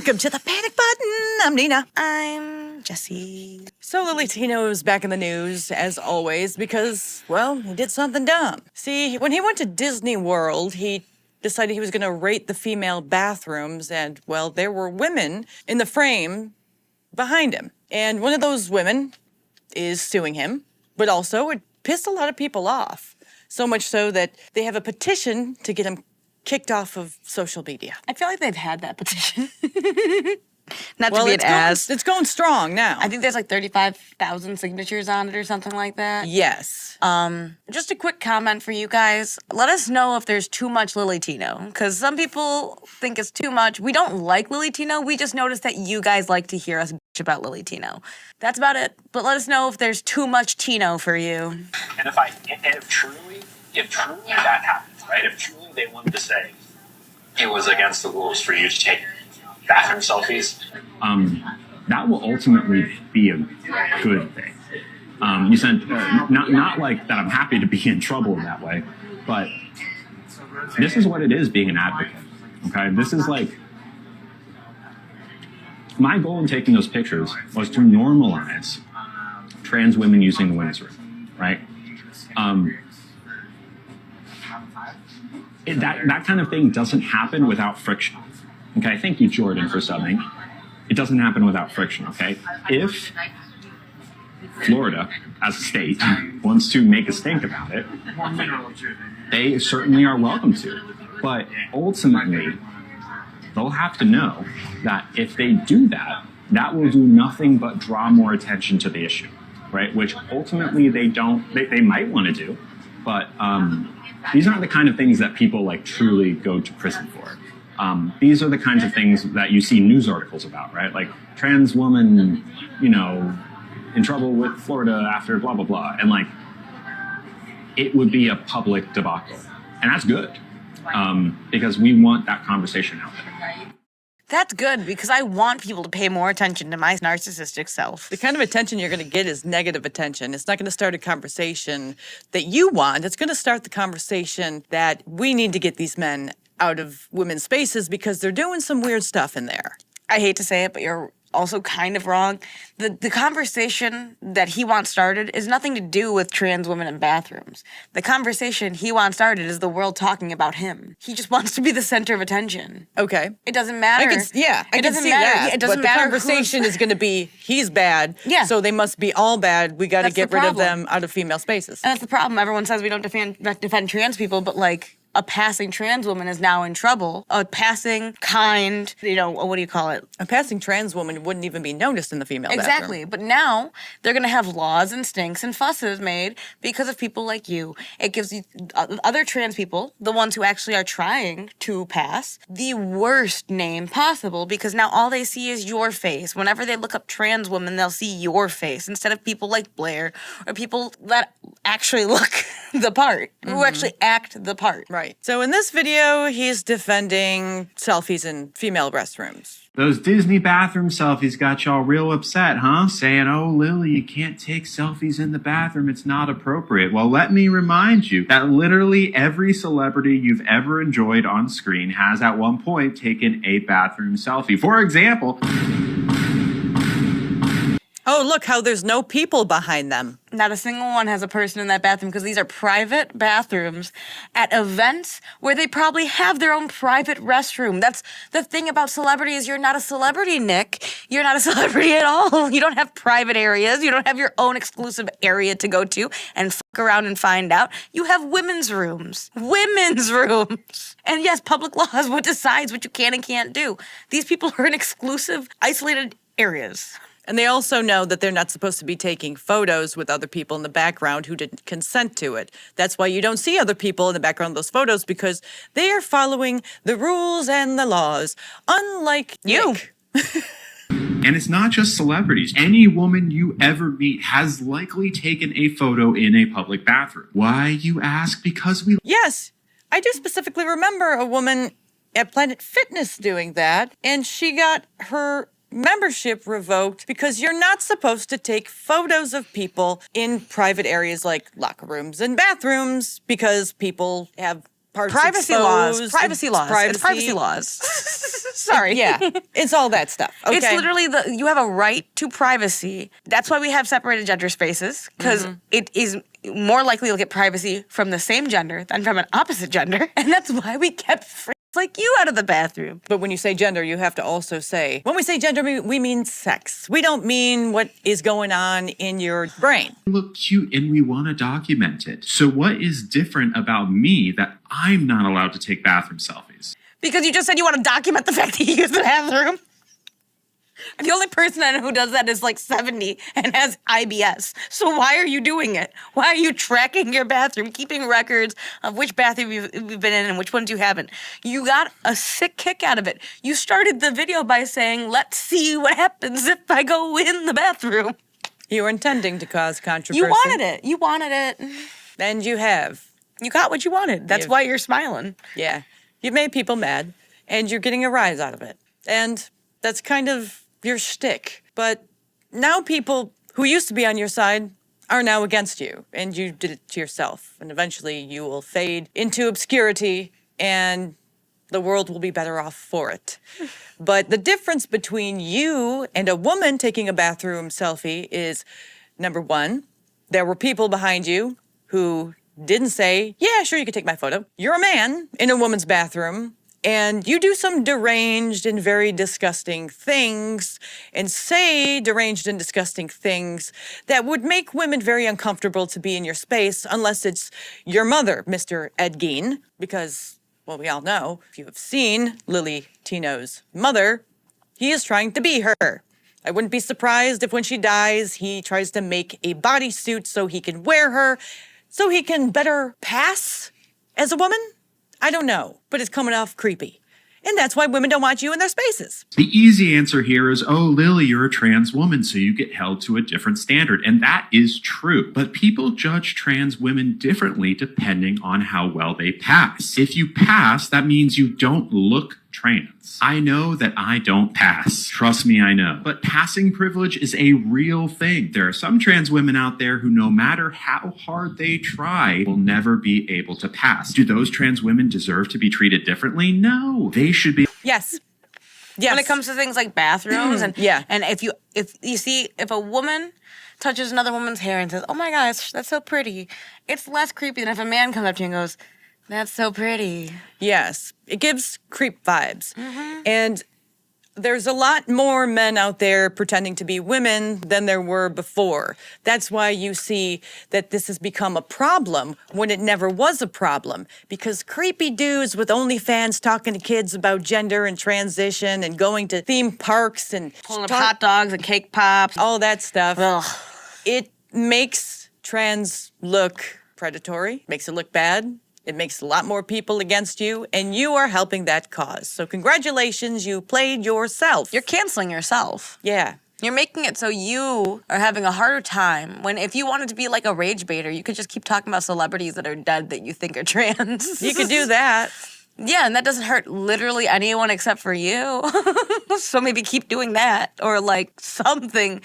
Welcome to the Panic Button. I'm Nina. I'm Jessie. So Lillytino is back in the news, as always, because, well, he did something dumb. See, when he went to Disney World, he decided he was going to rate the female bathrooms, and, well, there were women in the frame behind him. And one of those women is suing him, but also it pissed a lot of people off. So much so that they have a petition to get him kicked off of social media. I feel like they've had that petition. Not to be an ass. It's going strong now. I think there's like 35,000 signatures on it or something like that. Yes. Just a quick comment for you guys. Let us know if there's too much Lillytino, because some people think it's too much. We don't like Lillytino. We just noticed that you guys like to hear us bitch about Lillytino. That's about it. But let us know if there's too much Tino for you. And if truly that happens, right? If truly they wanted to say it was against the rules for you to take bathroom selfies, that will ultimately be a good thing. You said not like that I'm happy to be in trouble that way, but this is what it is being an advocate. Okay, this is like my goal in taking those pictures was to normalize trans women using the women's room, right? That kind of thing doesn't happen without friction. Okay, thank you, Jordan, for subbing. It doesn't happen without friction, okay? If Florida, as a state, wants to make a stink about it, they certainly are welcome to. But ultimately, they'll have to know that if they do that, that will do nothing but draw more attention to the issue, right? Which ultimately they might want to do, but these aren't the kind of things that people like truly go to prison for. These are the kinds of things that you see news articles about, right? Like trans woman, in trouble with Florida after blah, blah, blah. And like, it would be a public debacle. And that's good, because we want that conversation out there. That's good, because I want people to pay more attention to my narcissistic self. The kind of attention you're going to get is negative attention. It's not going to start a conversation that you want. It's going to start the conversation that we need to get these men out of women's spaces because they're doing some weird stuff in there. I hate to say it, but you're also kind of wrong. The conversation that he wants started is nothing to do with trans women in bathrooms. The conversation he wants started is the world talking about him. He just wants to be the center of attention. Okay. It doesn't matter. I can see that. It doesn't but matter. The conversation is going to be, he's bad, so they must be all bad. We got to get rid of them out of female spaces. And that's the problem. Everyone says we don't defend trans people, but like, a passing trans woman is now in trouble. A passing kind, what do you call it? A passing trans woman wouldn't even be noticed in the female bathroom. Exactly. But now they're going to have laws and stinks and fusses made because of people like you. It gives you other trans people, the ones who actually are trying to pass, the worst name possible because now all they see is your face. Whenever they look up trans women, they'll see your face instead of people like Blair or people that actually look the part, who actually act the part. Right. So in this video, he's defending selfies in female restrooms. Those Disney bathroom selfies got y'all real upset, huh? Saying, oh, Lily, you can't take selfies in the bathroom. It's not appropriate. Well, let me remind you that literally every celebrity you've ever enjoyed on screen has at one point taken a bathroom selfie. For example... Oh, look how there's no people behind them. Not a single one has a person in that bathroom because these are private bathrooms at events where they probably have their own private restroom. That's the thing about celebrities. You're not a celebrity, Nick. You're not a celebrity at all. You don't have private areas. You don't have your own exclusive area to go to and fuck around and find out. You have women's rooms. Women's rooms. And yes, public law is what decides what you can and can't do. These people are in exclusive, isolated areas. And they also know that they're not supposed to be taking photos with other people in the background who didn't consent to it. That's why you don't see other people in the background of those photos, because they are following the rules and the laws, unlike you. Nick. And it's not just celebrities. Any woman you ever meet has likely taken a photo in a public bathroom. Why, you ask? Because we... Yes, I do specifically remember a woman at Planet Fitness doing that, and she got her membership revoked because you're not supposed to take photos of people in private areas like locker rooms and bathrooms because people have parts Privacy exposed. laws. Privacy laws. It's privacy laws. Sorry. Yeah, it's all that stuff. Okay. It's literally you have a right to privacy. That's why we have separated gender spaces, because it is more likely you'll get privacy from the same gender than from an opposite gender. And that's why we kept freaks like you out of the bathroom. But when you say gender, you have to also say, when we say gender, we mean sex. We don't mean what is going on in your brain. Look cute and we want to document it. So what is different about me that I'm not allowed to take bathroom selfies? Because you just said you want to document the fact that you use the bathroom. The only person I know who does that is like 70 and has IBS. So why are you doing it? Why are you tracking your bathroom, keeping records of which bathroom you've been in and which ones you haven't? You got a sick kick out of it. You started the video by saying, let's see what happens if I go in the bathroom. You were intending to cause controversy. You wanted it. You wanted it. And you have. You got what you wanted. That's why you're smiling. Yeah. You've made people mad, and you're getting a rise out of it. And that's kind of your shtick. But now people who used to be on your side are now against you, and you did it to yourself. And eventually you will fade into obscurity, and the world will be better off for it. But the difference between you and a woman taking a bathroom selfie is, number one, there were people behind you who didn't say, yeah, sure, you can take my photo. You're a man in a woman's bathroom, and you do some deranged and very disgusting things, and say deranged and disgusting things that would make women very uncomfortable to be in your space, unless it's your mother, Mr. Ed Gein, because, well, we all know, if you have seen Lillytino's mother, he is trying to be her. I wouldn't be surprised if when she dies, he tries to make a bodysuit so he can wear her, so he can better pass as a woman? I don't know, but it's coming off creepy. And that's why women don't want you in their spaces. The easy answer here is, oh, Lily, you're a trans woman, so you get held to a different standard. And that is true. But people judge trans women differently depending on how well they pass. If you pass, that means you don't look trans. I know that I don't pass. Trust me, I know. But passing privilege is a real thing. There are some trans women out there who, no matter how hard they try, will never be able to pass. Do those trans women deserve to be treated differently? No. They should be. Yes. When it comes to things like bathrooms and Yeah. and if a woman touches another woman's hair and says, "Oh my gosh, that's so pretty," it's less creepy than if a man comes up to you and goes, "That's so pretty." Yes, it gives creep vibes. And there's a lot more men out there pretending to be women than there were before. That's why you see that this has become a problem when it never was a problem. Because creepy dudes with OnlyFans talking to kids about gender and transition and going to theme parks and Pulling up hot dogs and cake pops. all that stuff, Ugh. it makes trans look predatory, makes it look bad. It makes a lot more people against you, and you are helping that cause. So congratulations, you played yourself. You're canceling yourself. Yeah. You're making it so you are having a harder time when if you wanted to be like a rage baiter, you could just keep talking about celebrities that are dead that you think are trans. You could do that. Yeah, and that doesn't hurt literally anyone except for you. So maybe keep doing that or like something.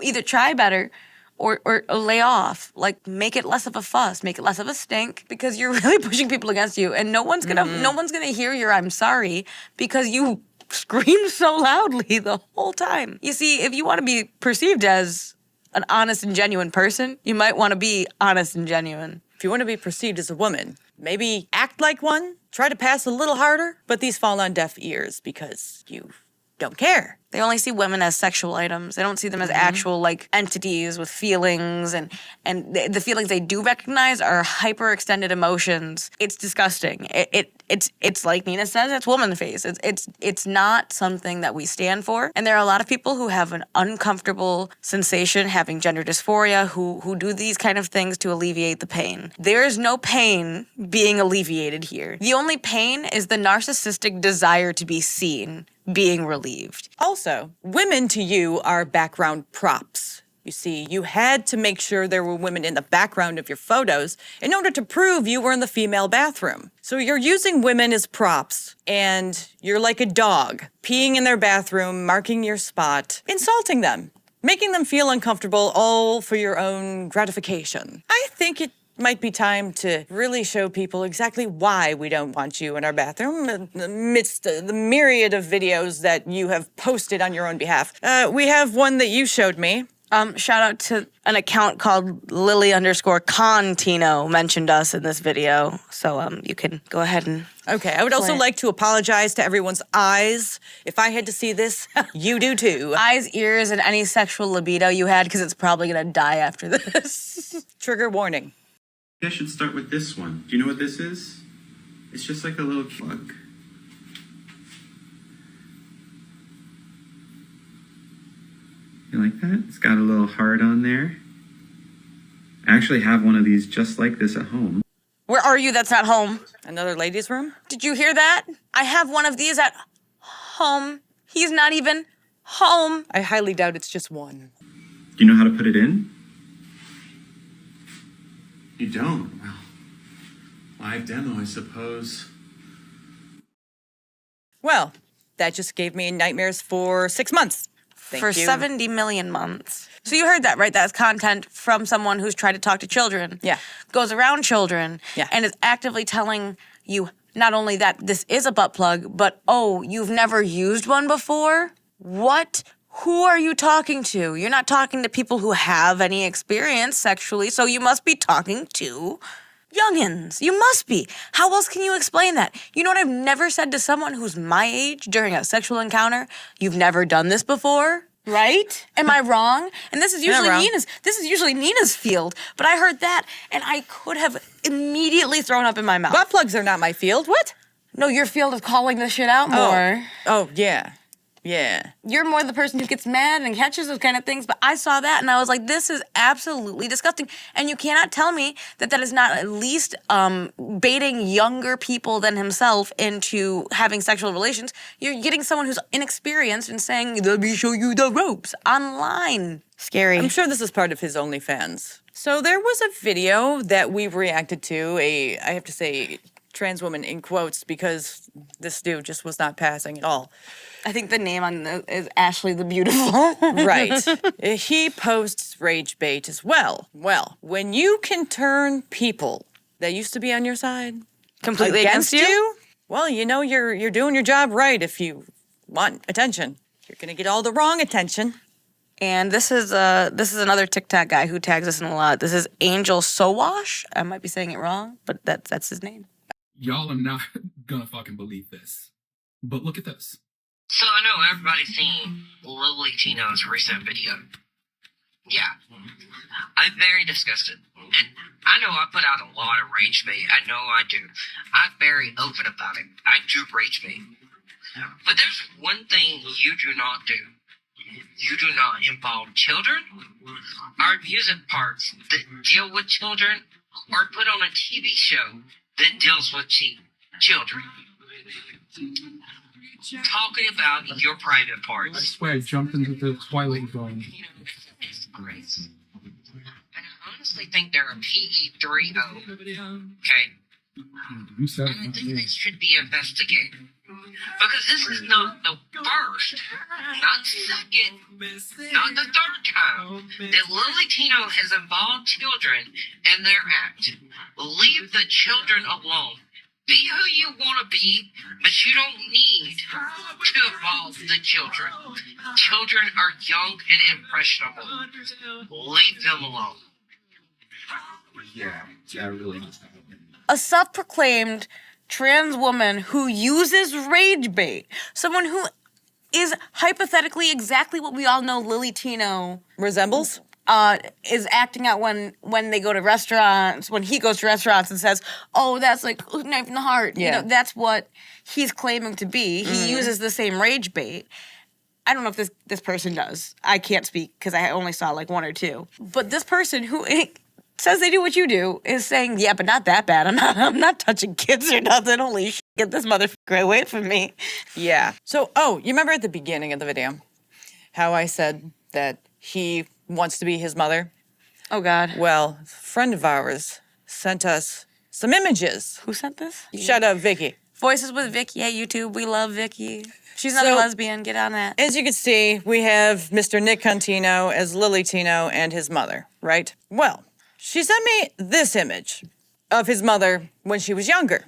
Either try better or lay off. Like make it less of a fuss, make it less of a stink because you're really pushing people against you and no one's gonna hear your I'm sorry because you screamed so loudly the whole time. You see, if you want to be perceived as an honest and genuine person, you might want to be honest and genuine. If you want to be perceived as a woman, maybe act like one, try to pass a little harder, but these fall on deaf ears because you don't care. They only see women as sexual items. They don't see them as actual like entities with feelings, and the feelings they do recognize are hyper-extended emotions. It's disgusting. It's like Nina says, it's woman face. It's not something that we stand for. And there are a lot of people who have an uncomfortable sensation having gender dysphoria who do these kind of things to alleviate the pain. There is no pain being alleviated here. The only pain is the narcissistic desire to be seen being relieved. Also, women to you are background props. You see, you had to make sure there were women in the background of your photos in order to prove you were in the female bathroom. So you're using women as props, and you're like a dog, peeing in their bathroom, marking your spot, insulting them, making them feel uncomfortable, all for your own gratification. I think it might be time to really show people exactly why we don't want you in our bathroom amidst the myriad of videos that you have posted on your own behalf. We have one that you showed me. Shout out to an account called Lily_con Tino mentioned us in this video. So you can go ahead and Okay, I would also Plant. like to apologize to everyone's eyes. If I had to see this, you do too. eyes, ears, and any sexual libido you had, because it's probably gonna die after this. Trigger warning. I should start with this one. Do you know what this is? It's just like a little plug. You like that? It's got a little heart on there. I actually have one of these just like this at home. Where are you? That's not home. Another ladies' room? Did you hear that? I have one of these at home. He's not even home. I highly doubt it's just one. Do you know how to put it in? You don't? Well, live demo, I suppose. Well, that just gave me nightmares for 6 months. Thank For you. 70 million months. So you heard that, right? That's content from someone who's tried to talk to children. Yeah. Goes around children. Yeah. And is actively telling you not only that this is a butt plug, but, oh, you've never used one before? What? Who are you talking to? You're not talking to people who have any experience sexually, so you must be talking to youngins. You must be. How else can you explain that? You know what I've never said to someone who's my age during a sexual encounter? You've never done this before? Right? Am I wrong? And this is usually wrong. Nina's field. But I heard that and I could have immediately thrown up in my mouth. Butt plugs are not my field. What? No, your field is calling this shit out more. Oh, yeah. Yeah. You're more the person who gets mad and catches those kind of things, but I saw that and I was like, this is absolutely disgusting. And you cannot tell me that that is not at least baiting younger people than himself into having sexual relations. You're getting someone who's inexperienced and saying, let me show you the ropes online. Scary. I'm sure this is part of his OnlyFans. So there was a video that we reacted to, I have to say, trans woman in quotes, because this dude just was not passing at all. I think the name on the is Ashley the Beautiful. Right. He posts rage bait as well. Well, when you can turn people that used to be on your side Completely against you? well, you know you're doing your job right if you want attention. You're gonna get all the wrong attention. And this is another TikTok guy who tags us in a lot. This is Angel Sowash. I might be saying it wrong, but that's his name. Y'all are not gonna fucking believe this. But look at this. So I know everybody's seen Lillytino's recent video. Yeah. I'm very disgusted. And I know I put out a lot of rage bait. I know I do. I'm very open about it. I do rage bait. But there's one thing you do not do. You do not involve children or music parts that deal with children or put on a TV show that deals with children. Talking about your private I parts. swear I jumped into the Twilight Zone. You know, it's great. And I honestly think they're a PE30. Okay? You said And I it, not think me. they should be investigated. Because this is not the first, not second, not the third time that Lillytino has involved children in their act. Leave the children alone. Be who you want to be, but you don't need to involve the children. Children are young and impressionable. Leave them alone. Yeah, really. A self-proclaimed trans woman who uses rage bait. Someone who is hypothetically exactly what we all know Lillytino Resembles? is acting out when they go to restaurants, when he goes to restaurants and says, oh, that's like knife in the heart. Yeah. You know, that's what he's claiming to be. He uses the same rage bait. I don't know if this person does. I can't speak because I only saw like one or two. But this person who says they do what you do is saying, yeah, but not that bad. I'm not touching kids or nothing. Holy shit, get this motherfucker away from me. Yeah. So, you remember at the beginning of the video how I said that he wants to be his mother? Oh, God. Well, a friend of ours sent us some images. Who sent this? Shout out Vicky. Voices with Vicky at YouTube. We love Vicky. She's not a So- lesbian. Get on that. As you can see, we have Mr. Nick Contino as Lillytino and his mother, right? Well, She sent me this image of his mother when she was younger.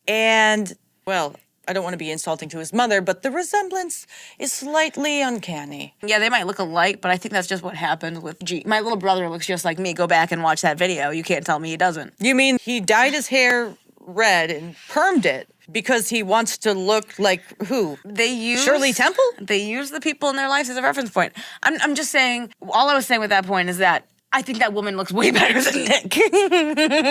And, well, I don't want to be insulting to his mother, but the resemblance is slightly uncanny. Yeah, they might look alike, but I think that's just what happened with G. My little brother looks just like me. Go back and watch that video. You can't tell me he doesn't. You mean he dyed his hair red and permed it because he wants to look like who? They use Shirley Temple? They use the people in their lives as a reference point. I'm just saying, all I was saying with that point is that I think that woman looks way better than Nick.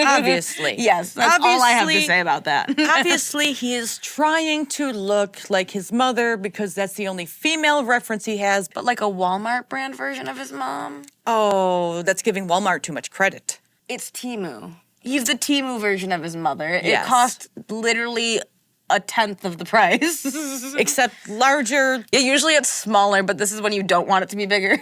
Obviously. Yes, that's all I have to Obviously- say about that. Obviously, he is trying to look like his mother because that's the only female reference he has. But like a Walmart brand version of his mom, Oh, that's giving Walmart too much credit. it's Timu. He's the Timu version of his mother. It Yes. cost literally a tenth of the price. Except larger. Yeah, usually it's smaller, but this is when you don't want it to be bigger.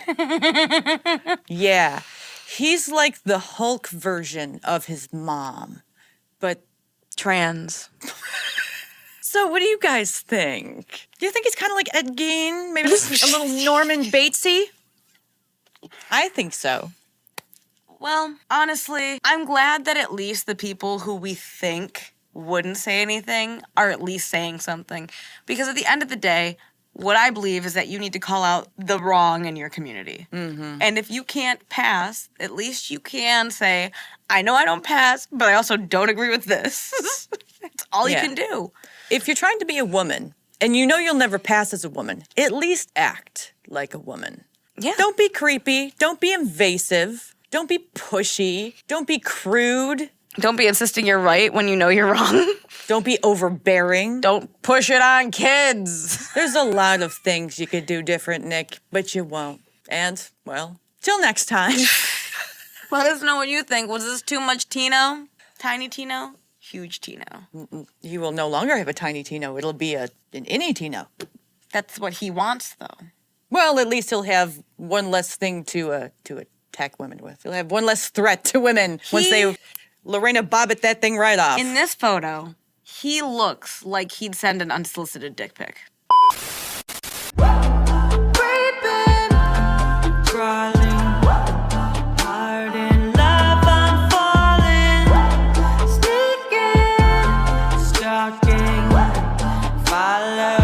Yeah. He's like the Hulk version of his mom. But Trans. so what do you guys think? Do you think he's kind of like Ed Gein? Maybe a little Norman Batesy? I think so. Well, honestly, I'm glad that at least the people who we think wouldn't say anything are at least saying something. Because at the end of the day, what I believe is that you need to call out the wrong in your community. And if you can't pass, at least you can say, I know I don't pass, but I also don't agree with this. That's all Yeah. you can do. If you're trying to be a woman and you know you'll never pass as a woman, at least act like a woman. Yeah. Don't be creepy. Don't be invasive. Don't be pushy. Don't be crude. Don't be insisting you're right when you know you're wrong. Don't be overbearing. Don't push it on kids. There's a lot of things you could do different, Nick, but you won't. And, well, till next time. Let us know what you think. Was this too much Tino? Tiny Tino? Huge Tino. You will no longer have a tiny Tino. It'll be an innie Tino. That's what he wants, though. Well, at least he'll have one less thing to attack women with. He'll have one less threat to women once they Lorena Bobbitt that thing right off. In this photo, he looks like he'd send an unsolicited dick pic. Follow